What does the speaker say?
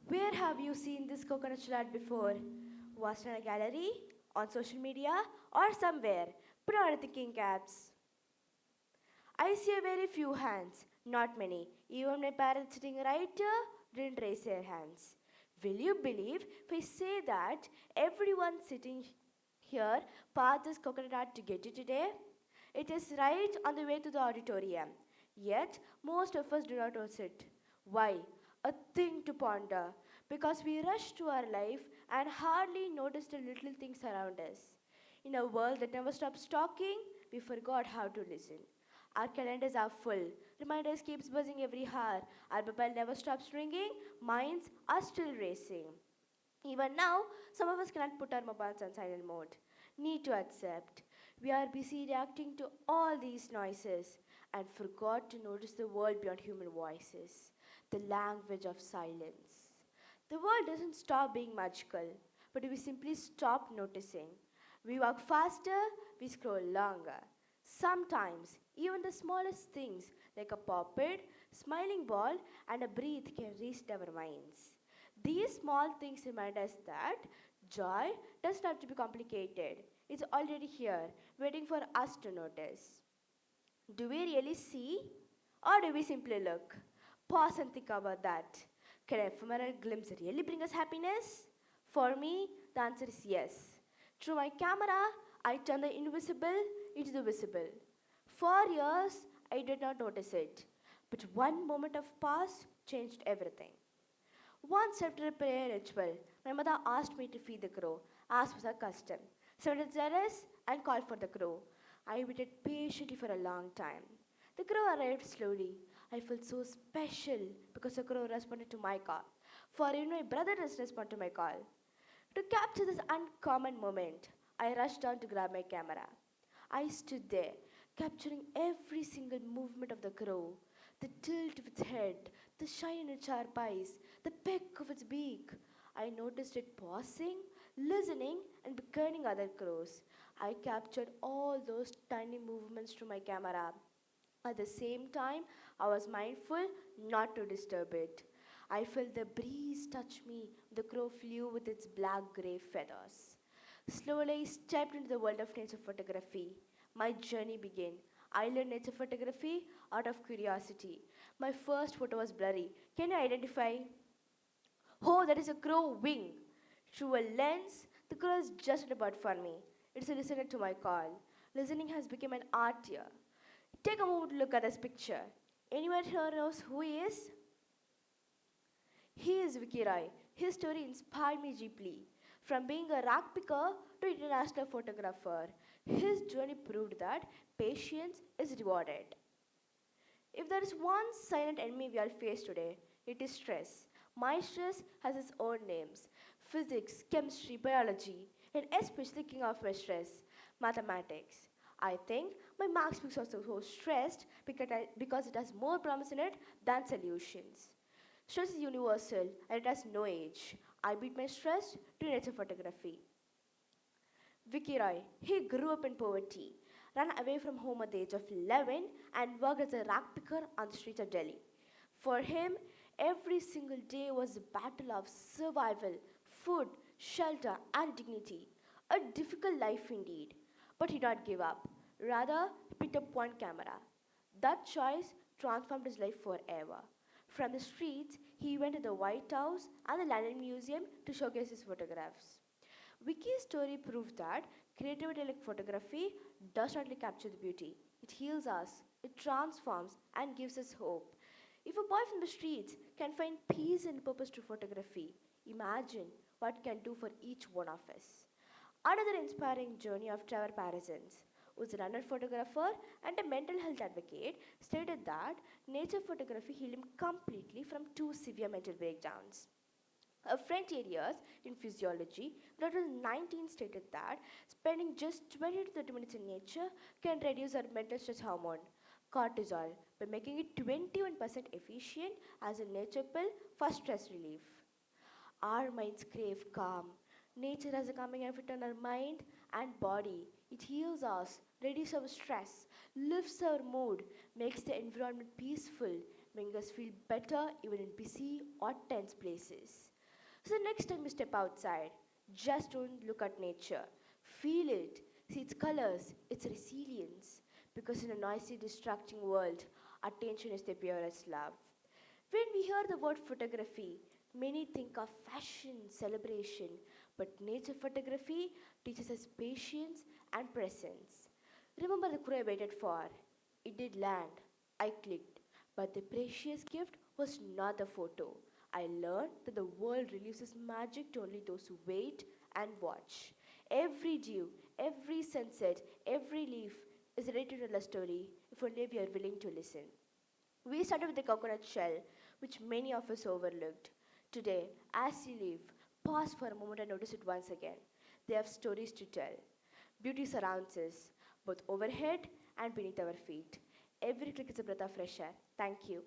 Where have you seen this coconut shell before? Was it in a gallery, on social media, or somewhere? Put on the thinking caps. I see a very few hands, not many. Even my parents sitting right here didn't raise their hands. Will you believe if I say that everyone sitting here passed this coconut art to get it today? It is right on the way to the auditorium. Yet, most of us do not notice it. Why? A thing to ponder. Because we rush through our life and hardly notice the little things around us. In a world that never stops talking, we forgot how to listen. Our calendars are full. Reminders keeps buzzing every hour. Our mobile never stops ringing. Minds are still racing. Even now, some of us cannot put our mobiles on silent mode. Need to accept. We are busy reacting to all these noises and forgot to notice the world beyond human voices, the language of silence. The world doesn't stop being magical, but we simply stop noticing. We walk faster, we scroll longer. Sometimes, even the smallest things like a puppet, smiling ball, and a breath can reach our minds. These small things remind us that joy doesn't have to be complicated. It's already here, waiting for us to notice. Do we really see? Or do we simply look? Pause and think about that. Can an ephemeral glimpse really bring us happiness? For me, the answer is yes. Through my camera, I turn the invisible into the visible. For years, I did not notice it. But one moment of pause changed everything. Once after a prayer ritual, my mother asked me to feed the crow, as was her custom. So I was jealous and called for the crow. I waited patiently for a long time. The crow arrived slowly. I felt so special because the crow responded to my call. For even my brother doesn't respond to my call. To capture this uncommon moment, I rushed down to grab my camera. I stood there, capturing every single movement of the crow, the tilt of its head, the shine in its sharp eyes, the peck of its beak. I noticed it pausing, listening, and beckoning other crows. I captured all those tiny movements through my camera. At the same time, I was mindful not to disturb it. I felt the breeze touch me. The crow flew with its black gray feathers. Slowly, I stepped into the world of nature photography. My journey began. I learned nature photography out of curiosity. My first photo was blurry. Can you identify? Oh, that is a crow wing. Through a lens, the crow is just about for me. It's a listener to my call. Listening has become an art here. Take a moment to look at this picture. Anyone here knows who he is? He is Vicky Roy. His story inspired me deeply. From being a rock picker to international photographer, his journey proved that patience is rewarded. If there is one silent enemy we all face today, it is stress. My stress has its own names: physics, chemistry, biology, and especially king of my stress, mathematics. I think my marks books are so stressed because it has more promise in it than solutions. Stress is universal and it has no age. I beat my stress to nature photography. Vicky Roy, he grew up in poverty, ran away from home at the age of 11, and worked as a rag picker on the streets of Delhi. For him, every single day was a battle of survival, food, shelter, and dignity. A difficult life indeed. But he did not give up. Rather, he picked up one camera. That choice transformed his life forever. From the streets, he went to the White House and the London Museum to showcase his photographs. Vicky's story proved that creativity like photography does not only capture the beauty, it heals us, it transforms, and gives us hope. If a boy from the streets can find peace and purpose through photography, imagine what it can do for each one of us. Another inspiring journey of Trevor Parsons, who's a runner photographer and a mental health advocate, stated that nature photography healed him completely from two severe mental breakdowns. A friend areas in physiology, Dr. 19 stated that spending just 20 to 30 minutes in nature can reduce our mental stress hormone, cortisol, by making it 21% efficient as a nature pill for stress relief. Our minds crave calm. Nature has a calming effect on our mind and body. It heals us, reduces our stress, lifts our mood, makes the environment peaceful, making us feel better even in busy or tense places. So next time you step outside, just don't look at nature. Feel it. See its colors, its resilience. Because in a noisy, distracting world, attention is the purest love. When we hear the word photography, many think of fashion, celebration, but nature photography teaches us patience and presence. Remember the crow I waited for? It did land. I clicked. But the precious gift was not the photo. I learned that the world releases magic to only those who wait and watch. Every dew, every sunset, every leaf is ready to tell a story if only we are willing to listen. We started with the coconut shell, which many of us overlooked. Today, as you leave, pause for a moment and notice it once again. They have stories to tell. Beauty surrounds us, both overhead and beneath our feet. Every click is a breath of fresh air. Thank you.